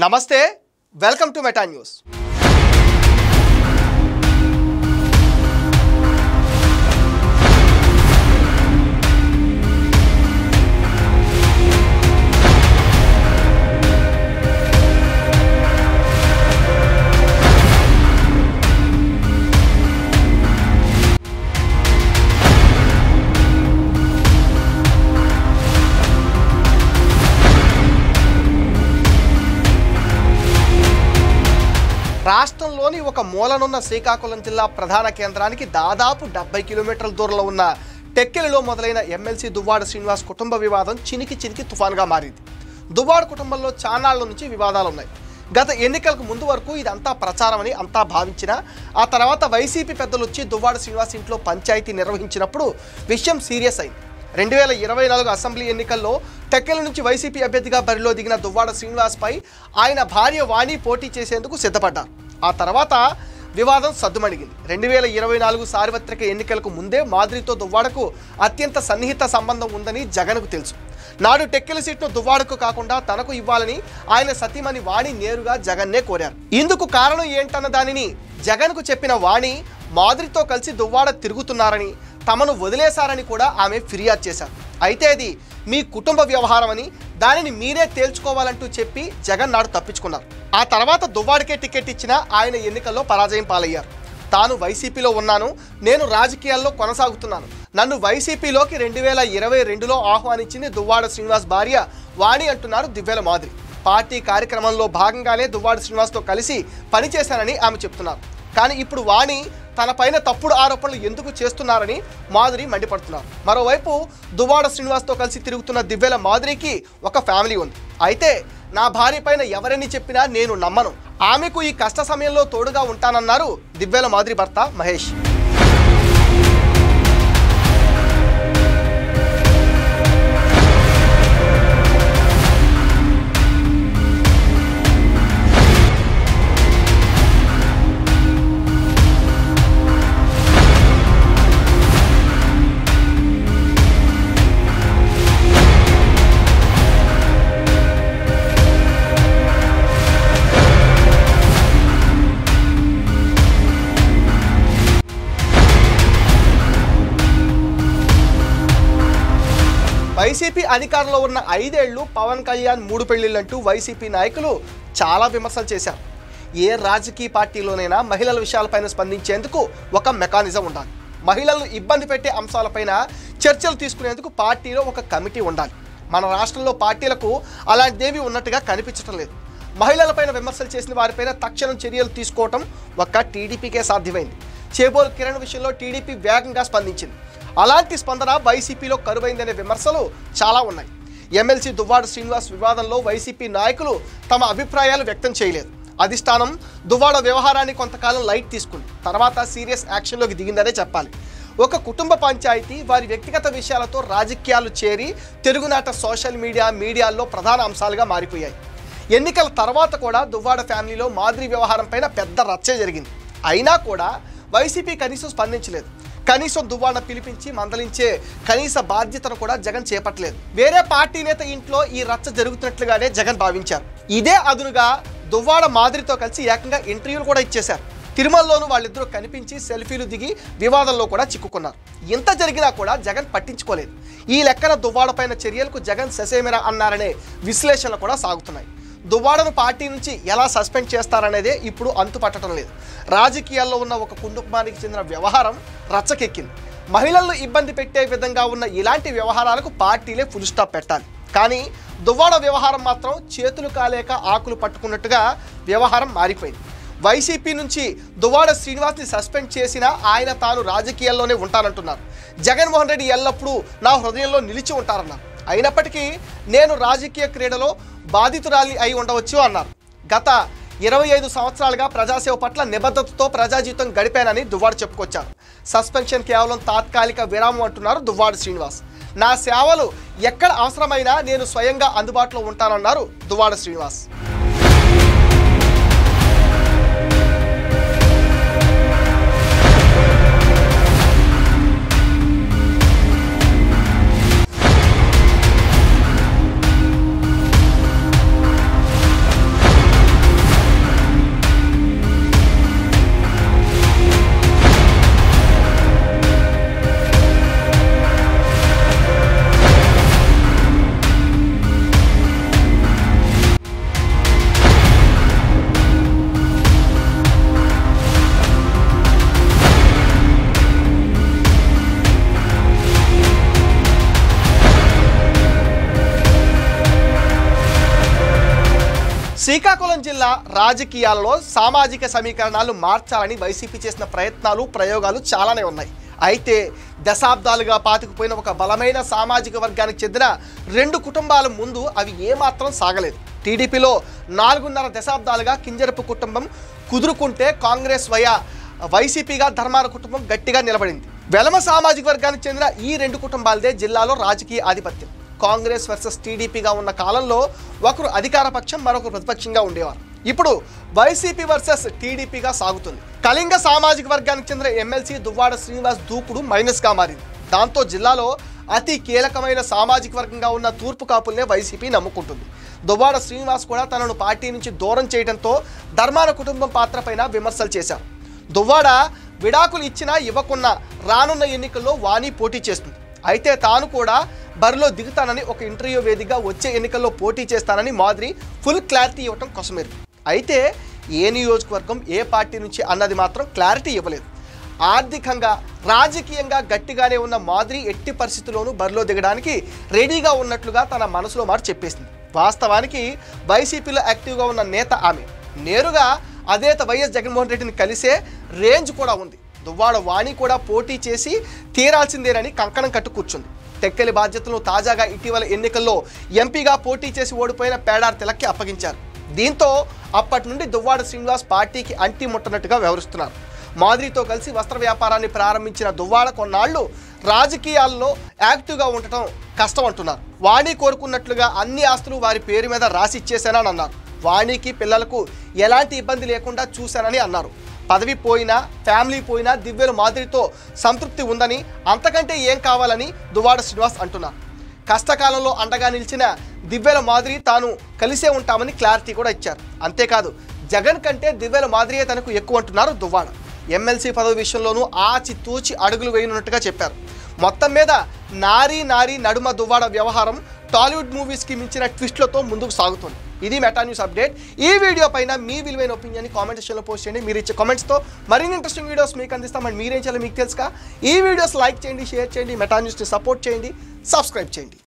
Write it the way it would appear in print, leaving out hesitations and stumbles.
నమస్తే welcome to meta news రాష్ట్రంలోని ఒక మూలనున్న శ్రీకాకుళం జిల్లా ప్రధాన కేంద్రానికి దాదాపు 70 కిలోమీటర్ల దూరంలో ఉన్న టెక్కెలిలో మొదలైన ఎమ్మెల్సీ దువ్వాడ శ్రీనివాస్ కుటుంబ వివాదం చినికి తుఫాన్గా మారింది. దువ్వాడ కుటుంబంలో చానాళ్ల నుంచి వివాదాలు ఉన్నాయి. గత ఎన్నికలకు ముందు వరకు ఇదంతా ప్రచారమని అంతా భావించినా ఆ తర్వాత వైసీపీ పెద్దలు వచ్చి దువ్వాడ శ్రీనివాస్ ఇంట్లో పంచాయతీ నిర్వహించినప్పుడు విషయం సీరియస్ అయింది. 2024 అసెంబ్లీ ఎన్నికల్లో టెక్కెలి నుంచి వైసీపీ అభ్యర్థిగా బరిలో దిగిన దువ్వాడ శ్రీనివాస్పై ఆయన భార్య వాణి పోటీ చేసేందుకు సిద్ధపడ్డారు. ఆ తర్వాత వివాదం సద్దుమణిగింది. 2024 సార్వత్రిక ఎన్నికలకు ముందే మాదిరితో దువ్వాడకు అత్యంత సన్నిహిత సంబంధం ఉందని జగన్కు తెలుసు. నాడు టెక్కెలి సీట్ను దువ్వాడకు కాకుండా తనకు ఇవ్వాలని ఆయన సతీమణి వాణి నేరుగా జగన్నే కోరారు. ఇందుకు కారణం ఏంటన్న దానిని జగన్కు చెప్పిన వాణి మాదిరితో కలిసి దువ్వాడ తిరుగుతున్నారని తమను వదిలేశారని కూడా ఆమె ఫిర్యాదు చేశారు. అయితే అది మీ కుటుంబ వ్యవహారమని దానిని మీరే తేల్చుకోవాలంటూ చెప్పి జగన్ నాడు తప్పించుకున్నారు. ఆ తర్వాత దువ్వాడకే టికెట్ ఇచ్చినా ఆయన ఎన్నికల్లో పరాజయం పాలయ్యారు. తాను వైసీపీలో ఉన్నాను, నేను రాజకీయాల్లో కొనసాగుతున్నాను, నన్ను వైసీపీలోకి 2022లో ఆహ్వానించింది దువ్వాడ శ్రీనివాస్ భార్య వాణి అంటున్నారు దివ్యల మాదిరి. పార్టీ కార్యక్రమంలో భాగంగానే దువ్వాడ శ్రీనివాస్తో కలిసి పనిచేశానని ఆమె చెప్తున్నారు. కానీ ఇప్పుడు వాణి తనపైన తప్పుడు ఆరోపణలు ఎందుకు చేస్తున్నారని మాధురి మండిపడుతున్నారు. మరోవైపు దువ్వాడ శ్రీనివాస్తో కలిసి తిరుగుతున్న దివ్యల మాధురికి ఒక ఫ్యామిలీ ఉంది. అయితే నా భార్య పైన ఎవరని చెప్పినా నేను నమ్మను, ఆమెకు ఈ కష్ట సమయంలో తోడుగా ఉంటానన్నారు దివ్యల మాధురి భర్త మహేష్. వైసీపీ అధికారంలో ఉన్న 5 ఏళ్లు పవన్ కళ్యాణ్ 3 పెళ్లిళ్ళంటూ వైసీపీ నాయకులు చాలా విమర్శలు చేశారు. ఏ రాజకీయ పార్టీలోనైనా మహిళల విషయాలపైన స్పందించేందుకు ఒక మెకానిజం ఉండాలి. మహిళలను ఇబ్బంది పెట్టే అంశాలపైన చర్చలు తీసుకునేందుకు పార్టీలో ఒక కమిటీ ఉండాలి. మన రాష్ట్రంలో పార్టీలకు అలాంటిదేవి ఉన్నట్టుగా కనిపించడం లేదు. మహిళలపైన విమర్శలు చేసిన వారిపైన తక్షణం చర్యలు తీసుకోవటం ఒక్క టీడీపీకే సాధ్యమైంది. చేబోల్ కిరణ్ విషయంలో టీడీపీ వేగంగా స్పందించింది. అలాంటి స్పందన వైసీపీలో కరువైందనే విమర్శలు చాలా ఉన్నాయి. ఎమ్మెల్సీ దువ్వాడ శ్రీనివాస్ వివాదంలో వైసీపీ నాయకులు తమ అభిప్రాయాలు వ్యక్తం చేయలేదు. అధిష్టానం దువ్వాడ వ్యవహారాన్ని కొంతకాలం లైట్ తీసుకుంది, తర్వాత సీరియస్ యాక్షన్లోకి దిగిందనే చెప్పాలి. ఒక కుటుంబ పంచాయతీ వారి వ్యక్తిగత విషయాలతో రాజకీయాలు చేరి తెలుగునాట సోషల్ మీడియాల్లో ప్రధాన అంశాలుగా మారిపోయాయి. ఎన్నికల తర్వాత కూడా దువ్వాడ ఫ్యామిలీలో మాదిరి వ్యవహారం పైన పెద్ద రచ్చ జరిగింది. అయినా కూడా వైసీపీ కనీసం స్పందించలేదు. కనీసం దువ్వాడ పిలిపించి మందలించే కనీస బాధ్యతను కూడా జగన్ చేపట్టలేదు. వేరే పార్టీ నేత ఇంట్లో ఈ రచ్చ జరుగుతున్నట్లుగానే జగన్ భావించారు. ఇదే అదునుగా దువ్వాడ మాదిరితో కలిసి ఏకంగా ఇంటర్వ్యూలు కూడా ఇచ్చేశారు. తిరుమలలోనూ వాళ్ళిద్దరూ కనిపించి సెల్ఫీలు దిగి వివాదంలో కూడా చిక్కుకున్నారు. ఇంత జరిగినా కూడా జగన్ పట్టించుకోలేదు. ఈ లెక్కన దువ్వాడ పైన చర్యలకు జగన్ ససేమిరా అన్నారనే విశ్లేషణలు కూడా సాగుతున్నాయి. దువ్వాడను పార్టీ నుంచి ఎలా సస్పెండ్ చేస్తారనేదే ఇప్పుడు అంతుపట్టడం లేదు. రాజకీయాల్లో ఉన్న ఒక కుటుంబానికి చెందిన వ్యవహారం రచ్చకెక్కింది. మహిళలను ఇబ్బంది పెట్టే విధంగా ఉన్న ఇలాంటి వ్యవహారాలకు పార్టీలే ఫుల్ స్టాప్ పెట్టాలి. కానీ దువ్వాడ వ్యవహారం మాత్రం చేతులు కాలేక ఆకులు పట్టుకున్నట్టుగా వ్యవహారం మారిపోయింది. వైసీపీ నుంచి దువ్వాడ శ్రీనివాస్ని సస్పెండ్ చేసినా ఆయన తాను రాజకీయాల్లోనే ఉంటానంటున్నారు. జగన్మోహన్ రెడ్డి ఎల్లప్పుడూ నా హృదయంలో నిలిచి ఉంటారన్నారు. అయినప్పటికీ నేను రాజకీయ క్రీడలో బాధితురాలి అయి ఉండవచ్చు అన్నారు. గత 25 సంవత్సరాలుగా ప్రజాసేవ పట్ల నిబద్ధతతో ప్రజాజీవితం గడిపానని దువ్వాడ చెప్పుకొచ్చారు. సస్పెన్షన్ కేవలం తాత్కాలిక విరామం అంటున్నారు దువ్వాడ శ్రీనివాస్. నా సేవలు ఎక్కడ అవసరమైనా నేను స్వయంగా అందుబాటులో ఉంటానన్నారు దువ్వాడ శ్రీనివాస్. శ్రీకాకుళం జిల్లా రాజకీయాలలో సామాజిక సమీకరణాలు మార్చాలని వైసీపీ చేసిన ప్రయోగాలు చాలానే ఉన్నాయి. అయితే దశాబ్దాలుగా పాతుకుపోయిన ఒక బలమైన సామాజిక వర్గానికి చెందిన 2 కుటుంబాల ముందు అవి ఏమాత్రం సాగలేదు. టీడీపీలో 4.5 దశాబ్దాలుగా కింజరపు కుటుంబం కుదురుకుంటే కాంగ్రెస్ వైసీపీగా ధర్మాన కుటుంబం గట్టిగా నిలబడింది. వెలమ సామాజిక వర్గానికి చెందిన ఈ 2 కుటుంబాలదే జిల్లాలో రాజకీయ ఆధిపత్యం. కాంగ్రెస్ వర్సెస్ టీడీపీగా ఉన్న కాలంలో ఒకరు అధికార పక్షం, మరొకరు ప్రతిపక్షంగా ఉండేవారు. ఇప్పుడు వైసీపీ వర్సెస్ టీడీపీగా సాగుతుంది. కళింగ సామాజిక వర్గానికి చెందిన ఎమ్మెల్సీ దువ్వాడ శ్రీనివాస్ దూకుడు మైనస్గా మారింది. దాంతో జిల్లాలో అతి కీలకమైన సామాజిక వర్గంగా ఉన్న తూర్పు కాపుల్నే వైసీపీ నమ్ముకుంటుంది. దువ్వాడ శ్రీనివాస్ కూడా తనను పార్టీ నుంచి దూరం చేయడంతో ధర్మాన కుటుంబం పాత్రపైన విమర్శలు చేశారు. దువ్వాడ విడాకులు ఇచ్చినా ఇవ్వకున్నా రానున్న ఎన్నికల్లో వాణి పోటీ చేస్తుంది. అయితే తాను కూడా బరిలో దిగుతానని ఒక ఇంటర్వ్యూ వేదికగా వచ్చే ఎన్నికల్లో పోటీ చేస్తానని మాదిరి ఫుల్ క్లారిటీ ఇవ్వటం కోసమేరు. అయితే ఏ నియోజకవర్గం, ఏ పార్టీ నుంచి అన్నది మాత్రం క్లారిటీ ఇవ్వలేదు. ఆర్థికంగా, రాజకీయంగా గట్టిగానే ఉన్న మాదిరి ఎట్టి పరిస్థితుల్లోనూ బరిలో దిగడానికి రెడీగా ఉన్నట్లుగా తన మనసులో మాట చెప్పేసింది. వాస్తవానికి వైసీపీలో యాక్టివ్గా ఉన్న నేత ఆమె. నేరుగా అదేత వైఎస్ జగన్మోహన్ రెడ్డిని కలిసే రేంజ్ కూడా ఉంది. దువ్వాడ వాణి కూడా పోటీ చేసి తీరాల్సిందేనని కంకణం కట్టు కూర్చుంది. టెక్కలి బాధ్యతలను తాజాగా ఇటీవల ఎన్నికల్లో ఎంపీగా పోటీ చేసి ఓడిపోయిన పేడార్ తిలక్కి అప్పగించారు. దీంతో అప్పటి నుండి దువ్వాడ శ్రీనివాస్ పార్టీకి అంటి ముట్టనట్టుగా వ్యవహరిస్తున్నారు. మాదిరితో కలిసి వస్త్ర వ్యాపారాన్ని ప్రారంభించిన దువ్వాడ కొన్నాళ్లు రాజకీయాల్లో యాక్టివ్గా ఉండటం కష్టం అంటున్నారు. వాణి కోరుకున్నట్లుగా అన్ని ఆస్తులు వారి పేరు మీద రాసి ఇచ్చేశానని అన్నారు. వాణికి, పిల్లలకు ఎలాంటి ఇబ్బంది లేకుండా చూశానని అన్నారు. పదవి పోయినా, ఫ్యామిలీ పోయినా దివ్యల మాదిరితో సంతృప్తి ఉందని, అంతకంటే ఏం కావాలని దువ్వాడ శ్రీనివాస్ అంటున్నారు. కష్టకాలంలో అండగా నిలిచిన దివ్యల మాదిరి తాను కలిసే ఉంటామని క్లారిటీ కూడా ఇచ్చారు. అంతేకాదు, జగన్ కంటే దివ్యల మాదిరియే తనకు ఎక్కువ అంటున్నారు దువ్వాడ. ఎమ్మెల్సీ పదవి విషయంలోనూ ఆచితూచి అడుగులు వేయనున్నట్టుగా చెప్పారు. మొత్తం మీద నారీ నడుమ దువ్వాడ వ్యవహారం టాలీవుడ్ మూవీస్కి మించిన ట్విస్ట్లతో ముందుకు సాగుతుంది. ఇది మెటా న్యూస్ అప్డేట్. ఈ వీడియో పైన మీ విలువైన ఒపీనియన్ని కామెంట్ సెక్షన్లో పోస్ట్ చేయండి. మీరు ఇచ్చే కామెంట్స్తో మరిన్ని ఇంట్రెస్టింగ్ వీడియోస్ మీకు అందిస్తాం. అండ్ మీరేం చేయాలో మీకు తెలుసుగా. ఈ వీడియోస్ లైక్ చేయండి, షేర్ చేయండి, మెటా న్యూస్ని సపోర్ట్ చేయండి, సబ్స్క్రైబ్ చేయండి.